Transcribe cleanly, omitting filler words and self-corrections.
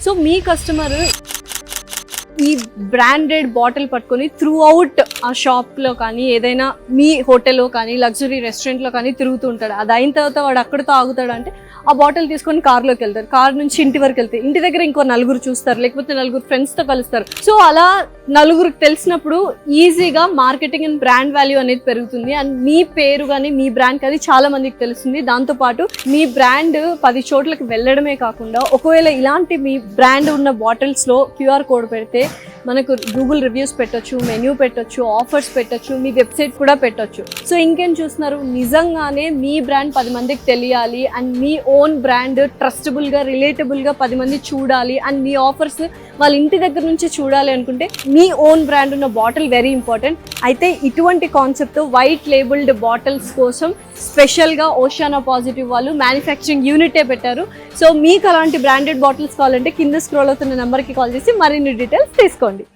So మీ customer ఈ branded bottle పట్టుకొని through out ఆ షాప్లో కానీ ఏదైనా మీ హోటల్లో కానీ లగ్జరీ రెస్టారెంట్లో కానీ తిరుగుతూ ఉంటాడు. అది అయిన తర్వాత వాడు అక్కడితో ఆగుతాడు అంటే ఆ బాటిల్ తీసుకొని కార్లోకి వెళ్తారు. కార్ నుంచి ఇంటి వరకు వెళ్తే ఇంటి దగ్గర ఇంకో నలుగురు చూస్తారు, లేకపోతే నలుగురు ఫ్రెండ్స్తో కలుస్తారు. సో అలా నలుగురికి తెలిసినప్పుడు ఈజీగా మార్కెటింగ్ అండ్ బ్రాండ్ వాల్యూ అనేది పెరుగుతుంది. అండ్ మీ పేరు కానీ మీ బ్రాండ్ కానీ చాలా మందికి తెలుస్తుంది. దాంతోపాటు మీ బ్రాండ్ 10 చోట్లకి వెళ్ళడమే కాకుండా ఒకవేళ ఇలాంటి మీ బ్రాండ్ ఉన్న బాటిల్స్లో క్యూఆర్ కోడ్ పెడితే మనకు గూగుల్ రివ్యూస్ పెట్టొచ్చు, మెన్యూ పెట్టొచ్చు, ఆఫర్స్ పెట్టొచ్చు, మీ వెబ్సైట్ కూడా పెట్టొచ్చు. సో ఇంకేం చూస్తున్నారు, నిజంగానే మీ బ్రాండ్ 10 మందికి తెలియాలి అండ్ మీ ఓన్ బ్రాండ్ ట్రస్టబుల్గా రిలేటబుల్గా 10 మంది చూడాలి అండ్ మీ ఆఫర్స్ వాళ్ళ ఇంటి దగ్గర నుంచి చూడాలి అనుకుంటే మీ ఓన్ బ్రాండ్ ఉన్న బాటిల్ వెరీ ఇంపార్టెంట్. అయితే ఇటువంటి కాన్సెప్ట్ వైట్ లేబుల్డ్ బాటిల్స్ కోసం స్పెషల్గా ఓషియానా పాజిటివ్ వాళ్ళు మ్యానుఫ్యాక్చరింగ్ యూనిటే పెట్టారు. సో మీకు అలాంటి బ్రాండెడ్ బాటిల్స్ కావాలంటే కింద స్క్రోల్ అవుతున్న నెంబర్కి కాల్ చేసి మరిన్ని డీటెయిల్స్ తీసుకోండి.